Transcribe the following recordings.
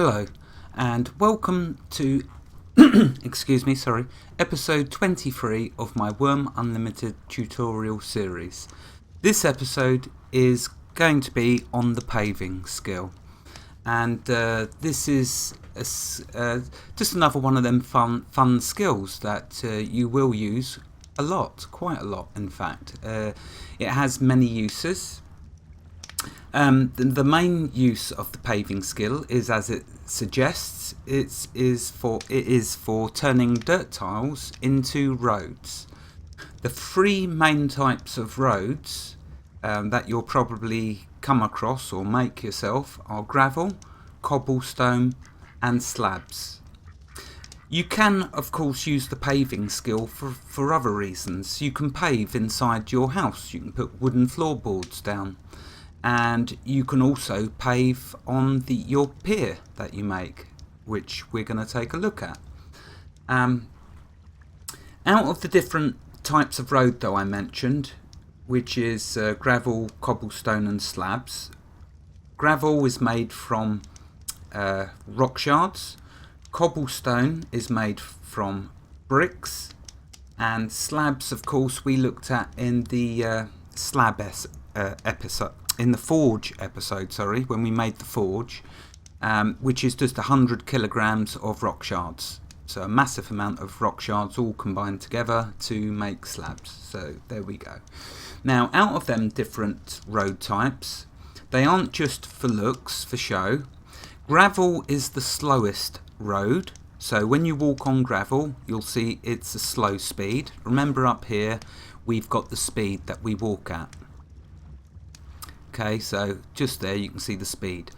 Hello and welcome to episode 23 of my Wurm Unlimited tutorial series. This episode is going to be on the paving skill, and this is just another one of them fun skills that you will use a lot, quite a lot in fact. It has many uses. The main use of the paving skill is, as it suggests, it is for turning dirt tiles into roads. The three main types of roads that you'll probably come across or make yourself are gravel, cobblestone and slabs. You can of course use the paving skill for other reasons. You can pave inside your house, you can put wooden floorboards down, and you can also pave on your pier that you make, which we're going to take a look at. Out of the different types of road that I mentioned, which is gravel, cobblestone and slabs, gravel is made from rock shards, cobblestone is made from bricks, and slabs of course we looked at in the slab episode. In the forge episode, when we made the forge, which is just 100 kilograms of rock shards. So a massive amount of rock shards all combined together to make slabs. So there we go. Now, out of them different road types, they aren't just for looks, for show. Gravel is the slowest road. So when you walk on gravel, you'll see it's a slow speed. Remember up here, we've got the speed that we walk at. Okay, so just there you can see the speed.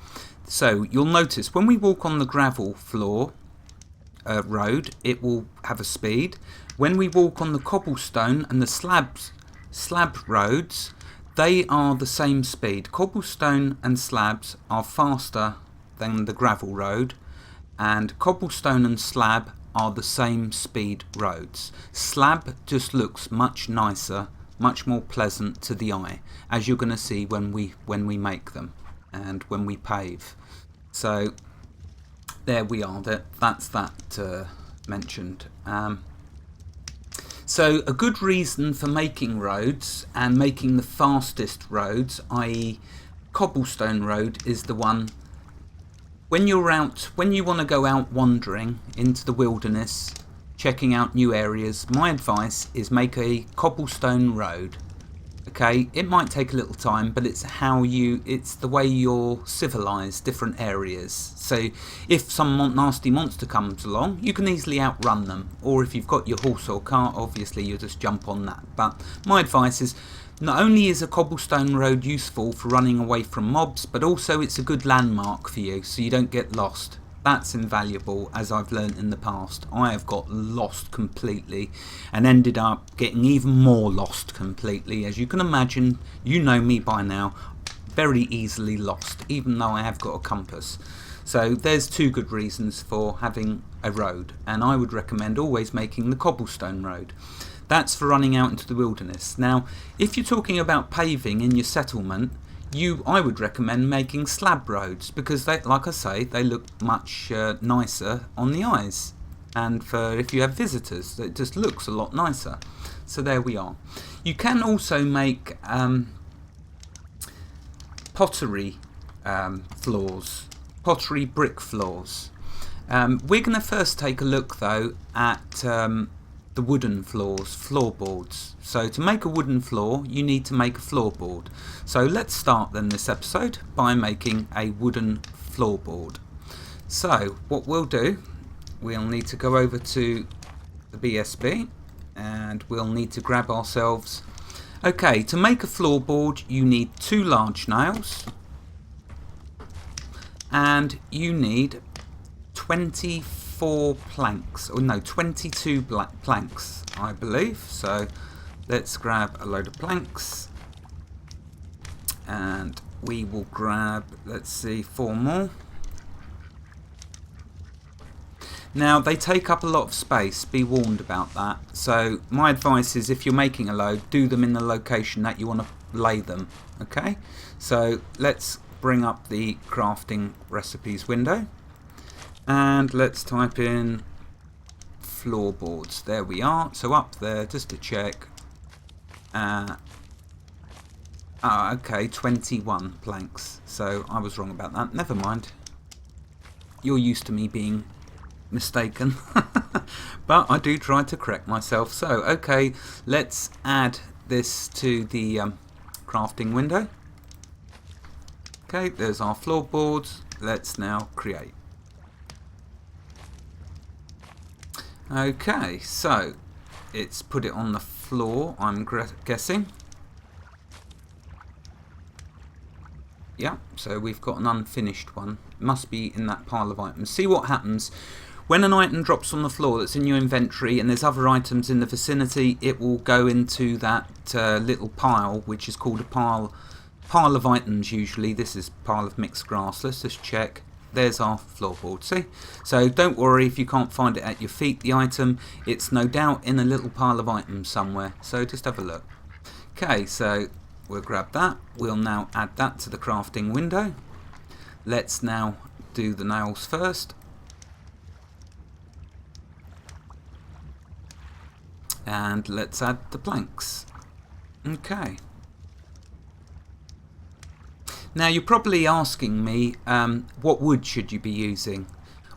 So you'll notice when we walk on the gravel floor road, it will have a speed. When we walk on the cobblestone and the slab roads, they are the same speed. Cobblestone and slabs are faster than the gravel road, and cobblestone and slab are the same speed roads. Slab just looks much nicer, much more pleasant to the eye, as you're going to see when we make them and when we pave. So there we are, that's that mentioned. So a good reason for making roads and making the fastest roads, i.e. cobblestone road, is the one when you want to go out wandering into the wilderness, checking out new areas. My advice is make a cobblestone road. Okay, it might take a little time, but it's the way you'll civilize different areas. So if some nasty monster comes along, you can easily outrun them, or if you've got your horse or cart, obviously you'll just jump on that. But my advice is, not only is a cobblestone road useful for running away from mobs, but also it's a good landmark for you so you don't get lost. That's invaluable, as I've learned in the past. I have got lost completely and ended up getting even more lost completely. As you can imagine, you know me by now, very easily lost, even though I have got a compass. So there's two good reasons for having a road, and I would recommend always making the cobblestone road. That's for running out into the wilderness. Now, if you're talking about paving in your settlement, I would recommend making slab roads, because they, like I say, they look much nicer on the eyes, and if you have visitors, it just looks a lot nicer. So there we are. You can also make pottery floors, pottery brick floors. We're going to first take a look though at the wooden floors, floorboards. So to make a wooden floor, you need to make a floorboard. So let's start then this episode by making a wooden floorboard. So what we'll do, we'll need to go over to the BSB and we'll need to grab ourselves. Okay, to make a floorboard you need 2 large nails and you need 22 planks, I believe. So let's grab a load of planks and we will grab, let's see, 4 more. Now they take up a lot of space, be warned about that. So my advice is, if you're making a load, do them in the location that you want to lay them. Okay, so let's bring up the crafting recipes window. And let's type in floorboards. There we are. So up there, just to check. Okay, 21 planks. So I was wrong about that. Never mind. You're used to me being mistaken. But I do try to correct myself. So, okay, let's add this to the crafting window. Okay, there's our floorboards. Let's now create. Okay, so it's put it on the floor, I'm guessing. Yeah, so we've got an unfinished one. It must be in that pile of items. See what happens when an item drops on the floor that's in your inventory and there's other items in the vicinity. It will go into that little pile, which is called a pile of items usually. This is a pile of mixed grass. Let's just check. There's our floorboard, see? So don't worry if you can't find it at your feet, the item. It's no doubt in a little pile of items somewhere. So just have a look. Okay, so we'll grab that. We'll now add that to the crafting window. Let's now do the nails first. And let's add the planks. Okay. Now you're probably asking me, what wood should you be using?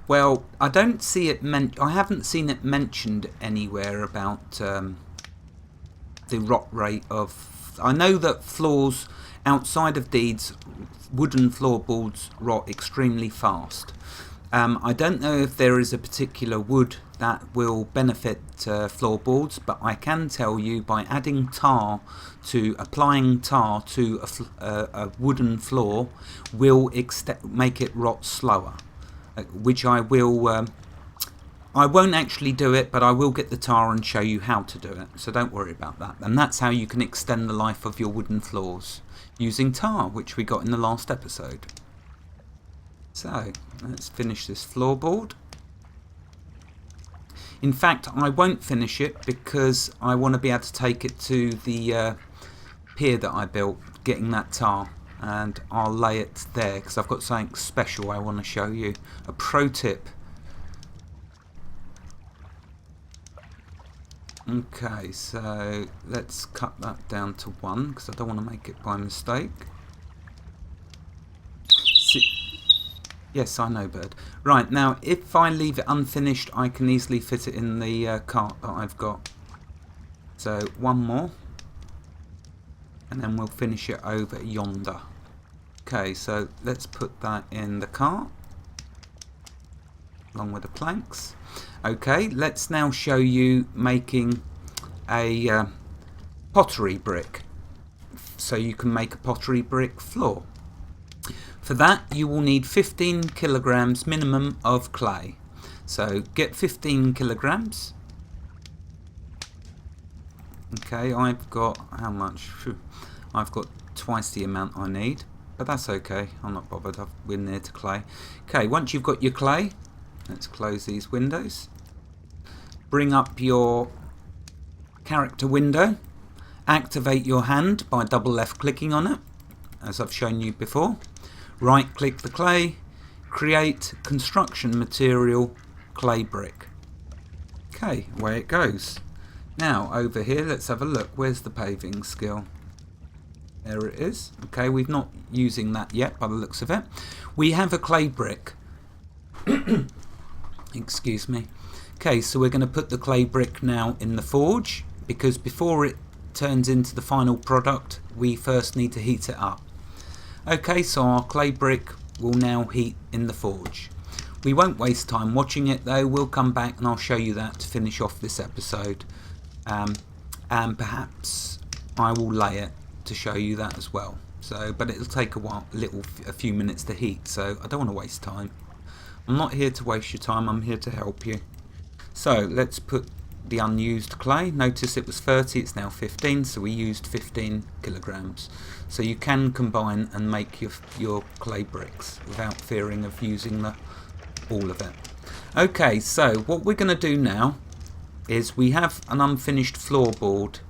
Well, I don't see it I haven't seen it mentioned anywhere about the rot rate of. I know that floors outside of deeds, wooden floorboards rot extremely fast. I don't know if there is a particular wood that will benefit floorboards, but I can tell you by adding applying tar to a wooden floor will make it rot slower, which I will. I won't actually do it, but I will get the tar and show you how to do it, so don't worry about that. And that's how you can extend the life of your wooden floors, using tar, which we got in the last episode. So, let's finish this floorboard. In fact, I won't finish it because I want to be able to take it to the pier that I built, getting that tar. And I'll lay it there because I've got something special I want to show you. A pro tip. Okay, so let's cut that down to 1 because I don't want to make it by mistake. Yes, I know, bird. Right, now if I leave it unfinished, I can easily fit it in the cart that I've got. So 1 more. And then we'll finish it over yonder. Okay, so let's put that in the cart. Along with the planks. Okay, let's now show you making a pottery brick. So you can make a pottery brick floor. For that you will need 15 kilograms minimum of clay. So get 15 kilograms. Okay, I've got, how much? I've got twice the amount I need, but that's okay, I'm not bothered, we're near to clay. Okay, once you've got your clay, let's close these windows. Bring up your character window. Activate your hand by double left clicking on it, as I've shown you before. Right click the clay, create construction material clay brick. Okay, away it goes. Now over here, let's have a look. Where's the paving skill? There it is. Okay, we're not using that yet by the looks of it. We have a clay brick. Excuse me. Okay, so we're going to put the clay brick now in the forge, because before it turns into the final product, we first need to heat it up. Okay, so our clay brick will now heat in the forge. We won't waste time watching it though, we'll come back and I'll show you that to finish off this episode. And perhaps I will lay it to show you that as well. So, but it'll take a few minutes to heat, so I don't want to waste time. I'm not here to waste your time, I'm here to help you. So let's put the unused clay. Notice it was 30, it's now 15, so we used 15 kilograms. So you can combine and make your clay bricks without fearing of using all of it. Okay, so what we're going to do now is we have an unfinished floorboard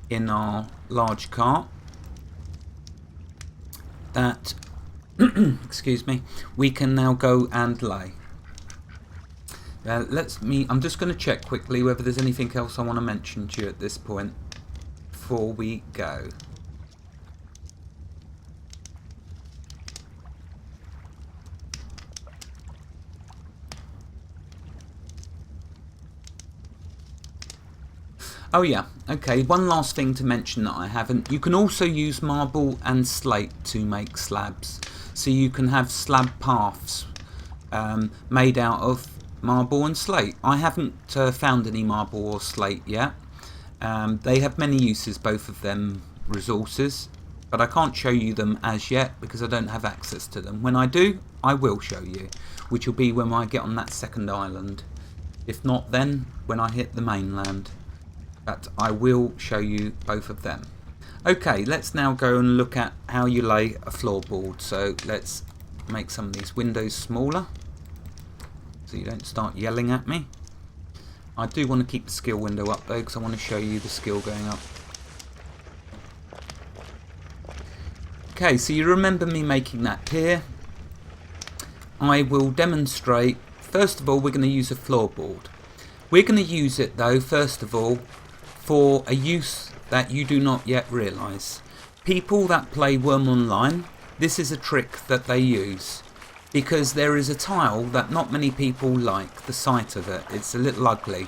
in our large cart that excuse me, we can now go and lay. I'm just going to check quickly whether there's anything else I want to mention to you at this point before we go. Oh yeah, okay, one last thing to mention that I haven't. You can also use marble and slate to make slabs. So you can have slab paths made out of marble and slate. I haven't found any marble or slate yet. They have many uses, both of them resources, but I can't show you them as yet because I don't have access to them. When I do, I will show you, which will be when I get on that second island. If not, then when I hit the mainland. But I will show you both of them. Okay, let's now go and look at how you lay a floorboard. So let's make some of these windows smaller so you don't start yelling at me. I do want to keep the skill window up though, because I want to show you the skill going up. Okay, so you remember me making that pier. I will demonstrate. First of all, we're going to use a floorboard. We're going to use it though, first of all, for a use that you do not yet realise. People that play Wurm Online, this is a trick that they use, because there is a tile that not many people like the sight of it. It's a little ugly.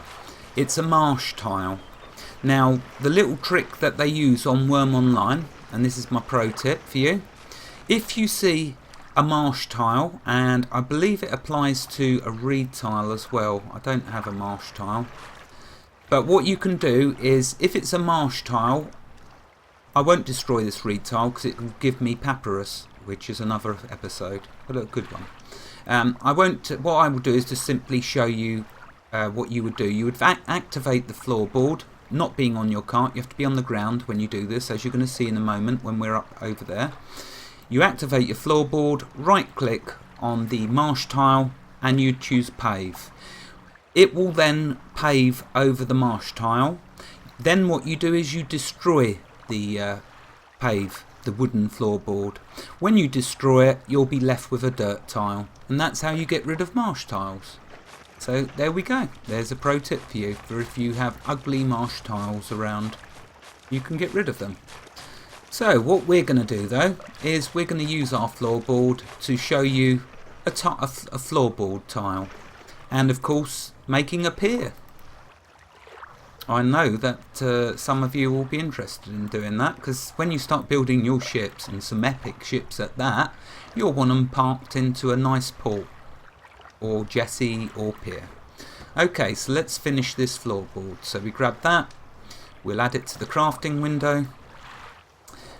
It's a marsh tile. Now, the little trick that they use on Wurm Online, and this is my pro tip for you, if you see a marsh tile, and I believe it applies to a reed tile as well. I don't have a marsh tile. But what you can do is, if it's a marsh tile, I won't destroy this reed tile because it will give me papyrus, which is another episode, but a good one. What I will do is just simply show you what you would do. You would activate the floorboard, not being on your cart. You have to be on the ground when you do this, as you're going to see in a moment when we're up over there. You activate your floorboard, right click on the marsh tile, and you choose pave. It will then pave over the marsh tile. Then what you do is you destroy the pave, the wooden floorboard. When you destroy it, you'll be left with a dirt tile, and that's how you get rid of marsh tiles. So there we go. There's a pro tip for you, for if you have ugly marsh tiles around, you can get rid of them. So what we're going to do though is we're going to use our floorboard to show you a floorboard tile, and of course making a pier. I know that some of you will be interested in doing that, because when you start building your ships, and some epic ships at that, you'll want them parked into a nice port or jetty or pier. Okay, so let's finish this floorboard. So we grab that, we'll add it to the crafting window,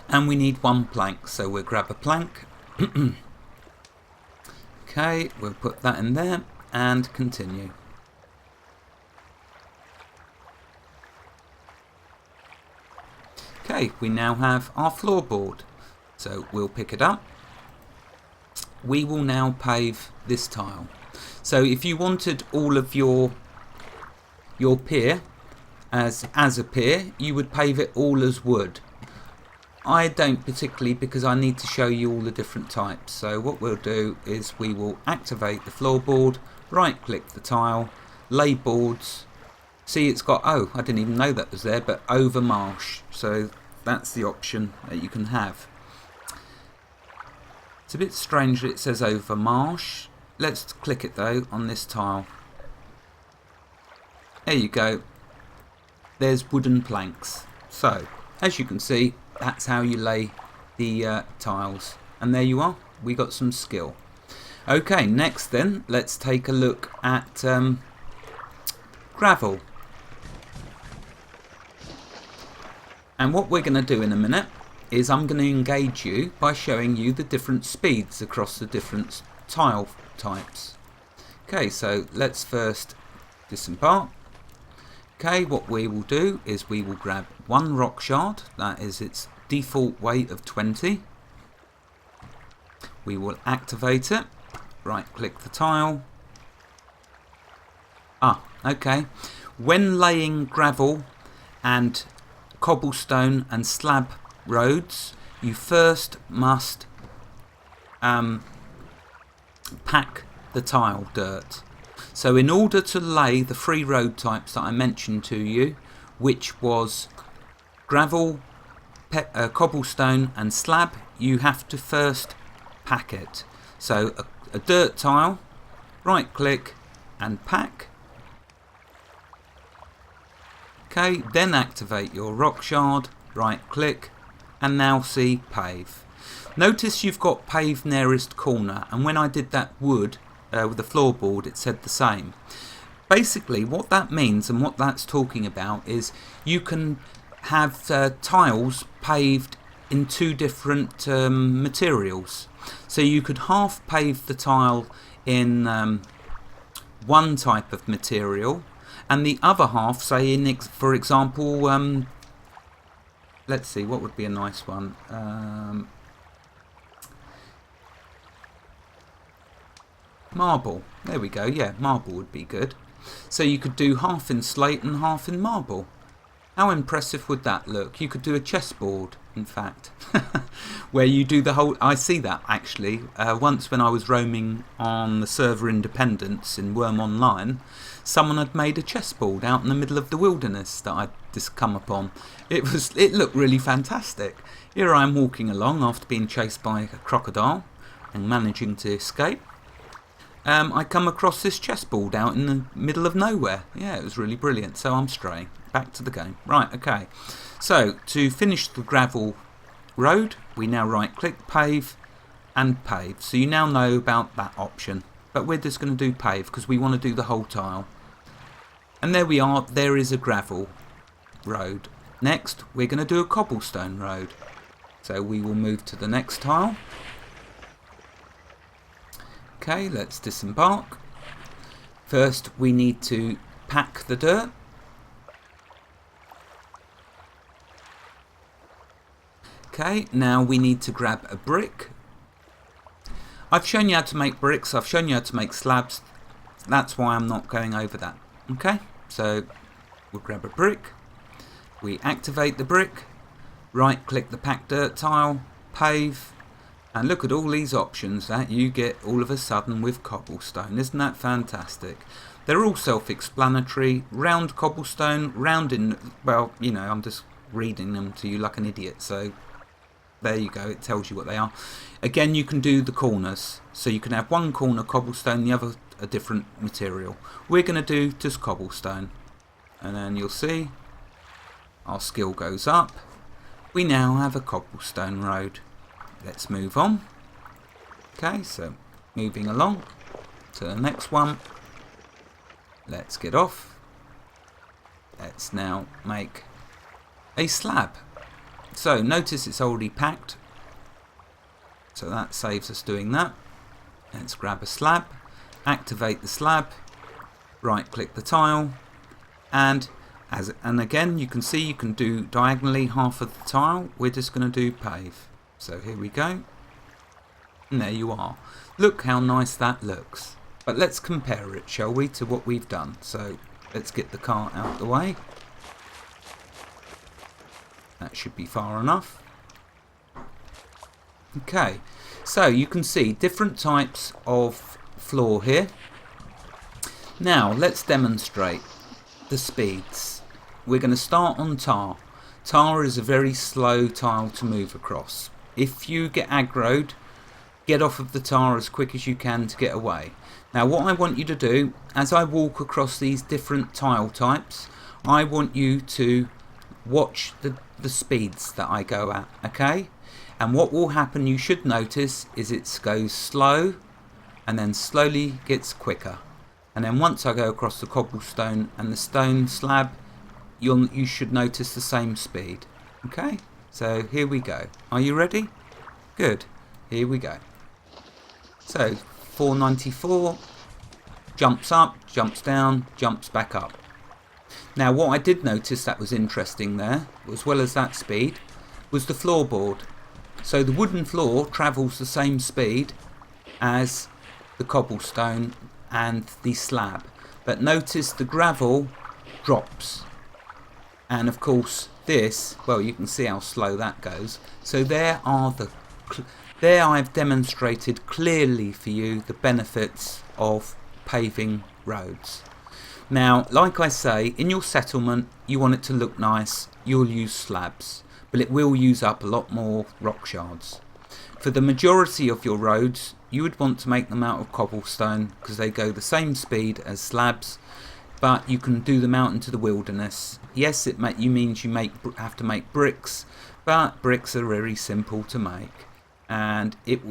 and we need one plank, so we'll grab a plank. Okay, we'll put that in there and continue. Okay, we now have our floorboard, so we'll pick it up. We will now pave this tile. So if you wanted all of your pier as a pier, you would pave it all as wood. I don't particularly, because I need to show you all the different types. So what we'll do is we will activate the floorboard, right click the tile, lay boards. See, it's got, oh, I didn't even know that was there, but over marsh. So that's the option that you can have. It's a bit strange that it says over marsh. Let's click it though on this tile. There you go. There's wooden planks. So, as you can see, that's how you lay the tiles. And there you are. We got some skill. Okay, next then, let's take a look at gravel. And what we're going to do in a minute is I'm going to engage you by showing you the different speeds across the different tile types. Okay, so let's first disembark. Okay, what we will do is we will grab one rock shard, that is its default weight of 20. We will activate it, right click the tile. Okay. When laying gravel and cobblestone and slab roads, you first must pack the tile dirt. So in order to lay the 3 road types that I mentioned to you, which was gravel, cobblestone and slab, you have to first pack it. So a dirt tile, right click and pack. Okay, then activate your rock shard, right click, and now see pave. Notice you've got Pave Nearest Corner, and when I did that wood with the floorboard, it said the same. Basically what that means and what that's talking about is you can have tiles paved in 2 different materials. So you could half pave the tile in one type of material, and the other half, say in for example, let's see, what would be a nice one? Marble. There we go. Yeah, marble would be good. So you could do half in slate and half in marble. How impressive would that look? You could do a chessboard, in fact, where you do the whole... I see that, actually. Once when I was roaming on the server Independence in Wurm Online, someone had made a chessboard out in the middle of the wilderness that I'd just come upon. It looked really fantastic. Here I am walking along after being chased by a crocodile and managing to escape. I come across this chessboard out in the middle of nowhere. Yeah, it was really brilliant. So I'm straying. Back to the game. Right, okay. So, to finish the gravel road, we now right click, pave, and pave. So you now know about that option. But we're just going to do pave because we want to do the whole tile. And there we are. There is a gravel road. Next, we're going to do a cobblestone road. So we will move to the next tile. Okay, let's disembark. First, we need to pack the dirt. Okay, now we need to grab a brick. I've shown you how to make bricks, I've shown you how to make slabs. That's why I'm not going over that. Okay, so we'll grab a brick. We activate the brick. Right click the pack dirt tile, pave. And look at all these options that you get all of a sudden with cobblestone. Isn't that fantastic? They're all self-explanatory. Round cobblestone, round in... Well, you know, I'm just reading them to you like an idiot. So, there you go. It tells you what they are. Again, you can do the corners. So you can have one corner cobblestone, the other a different material. We're going to do just cobblestone. And then you'll see our skill goes up. We now have a cobblestone road. Let's move on. Okay, so moving along to the next one. Let's get off. Let's now make a slab. So notice it's already packed. So that saves us doing that. Let's grab a slab, activate the slab, right click the tile, and again you can see you can do diagonally half of the tile. We're just going to do pave. So here we go, and there you are. Look how nice that looks. But let's compare it, shall we, to what we've done. So let's get the cart out of the way. That should be far enough. Okay, so you can see different types of floor here. Now let's demonstrate the speeds. We're going to start on tar. Tar is a very slow tile to move across. If you get aggroed, get off of the tar as quick as you can to get away. Now what I want you to do, as I walk across these different tile types, I want you to watch the speeds that I go at, okay? And what will happen, you should notice, is it goes slow and then slowly gets quicker. And then once I go across the cobblestone and the stone slab, you should notice the same speed. Okay? So here we go. Are you ready? Good. Here we go. So 494 jumps up, jumps down, jumps back up. Now what I did notice that was interesting there, as well as that speed, was the floorboard. So the wooden floor travels the same speed as the cobblestone and the slab. But notice the gravel drops. And of course this, well, you can see how slow that goes. So there are the there I've demonstrated clearly for you the benefits of paving roads. Now, like I say, in your settlement you want it to look nice, you'll use slabs, but it will use up a lot more rock shards. For the majority of your roads, you would want to make them out of cobblestone because they go the same speed as slabs, but you can do them out into the wilderness. Yes, it means you have to make bricks, but bricks are very simple to make, and it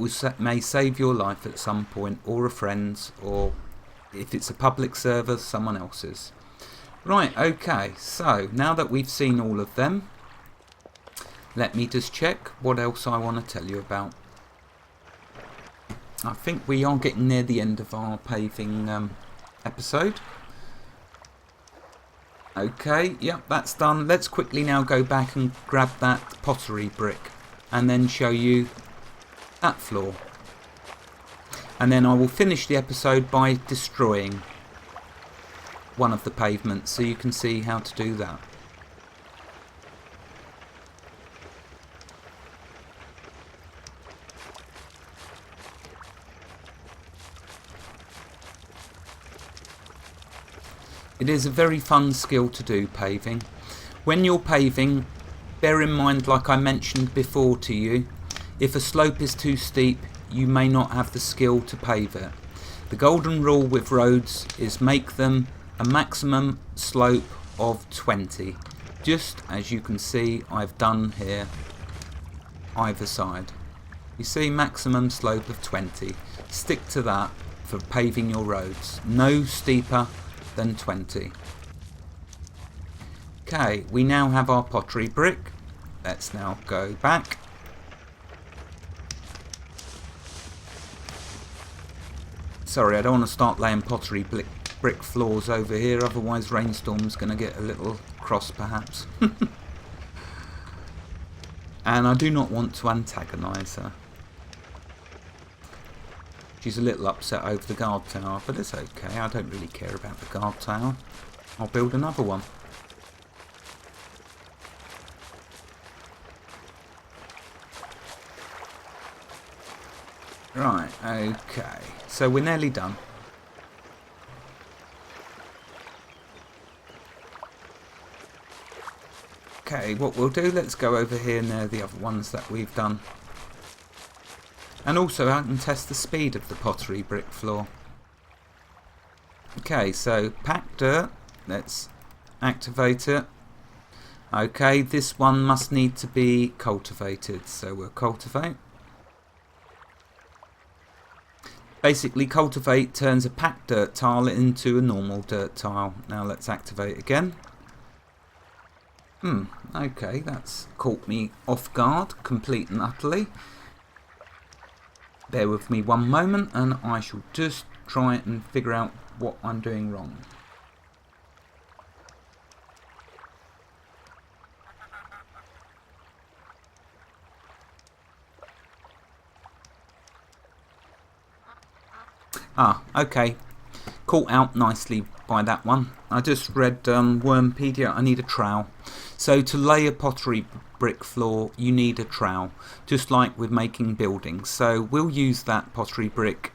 may save your life at some point, or a friend's, or if it's a public server, someone else's. Right, okay, so now that we've seen all of them, let me just check what else I want to tell you about. I think we are getting near the end of our paving episode. Okay, yep, that's done. Let's quickly now go back and grab that pottery brick and then show you that floor. And then I will finish the episode by destroying one of the pavements so you can see how to do that. It is a very fun skill to do, paving. When you're paving, bear in mind, like I mentioned before to you, if a slope is too steep, you may not have the skill to pave it. The golden rule with roads is make them a maximum slope of 20. Just as you can see I've done here, either side. You see, maximum slope of 20. Stick to that for paving your roads. No steeper than 20. Okay, we now have our pottery brick. Let's now go back. Sorry, I don't want to start laying pottery brick floors over here, otherwise Rainstorm's going to get a little cross perhaps. And I do not want to antagonise her. She's a little upset over the guard tower, but it's okay. I don't really care about the guard tower. I'll build another one. Right, okay. So we're nearly done. Okay, what we'll do, let's go over here near the other ones that we've done. And also I can test the speed of the pottery brick floor. Okay, so pack dirt, let's activate it. Okay, this one must need to be cultivated, so we'll cultivate. Basically, cultivate turns a packed dirt tile into a normal dirt tile. Now let's activate again. Okay, that's caught me off guard, complete and utterly. Bear with me one moment and I shall just try and figure out what I'm doing wrong. Okay. Caught out nicely by that one. I just read Wurmpedia, I need a trowel. So to lay a pottery brick floor, you need a trowel, just like with making buildings. So we'll use that pottery brick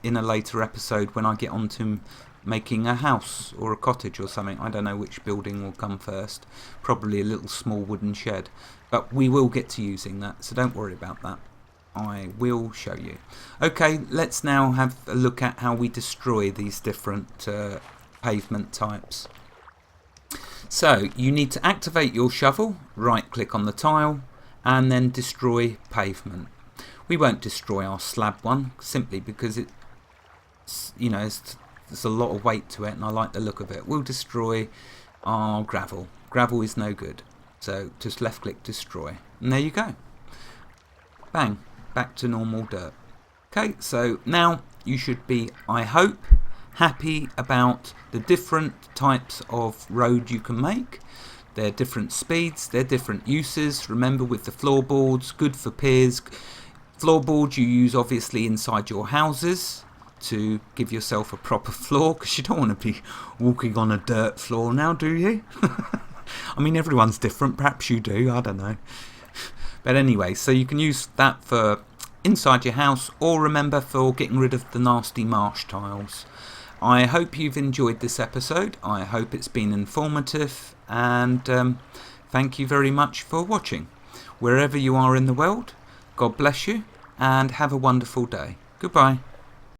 in a later episode when I get on to making a house or a cottage or something. I don't know which building will come first. Probably a little small wooden shed. But we will get to using that, so don't worry about that. I will show you. Okay, let's now have a look at how we destroy these different pavement types. So you need to activate your shovel, right click on the tile and then destroy pavement. We won't destroy our slab one simply because it's, you know, there's a lot of weight to it and I like the look of it. We'll destroy our gravel. Gravel is no good, so just left click destroy and there you go. Bang, back to normal dirt. Okay, so now you should be, I hope, happy about the different types of road you can make. They're different speeds, they're different uses. Remember with the floorboards, good for piers. Floorboards you use obviously inside your houses to give yourself a proper floor, because you don't want to be walking on a dirt floor now, do you? I mean, everyone's different, perhaps you do, I don't know. But anyway, so you can use that for inside your house, or remember, for getting rid of the nasty marsh tiles. I hope you've enjoyed this episode. I hope it's been informative, and thank you very much for watching. Wherever you are in the world, God bless you and have a wonderful day. Goodbye.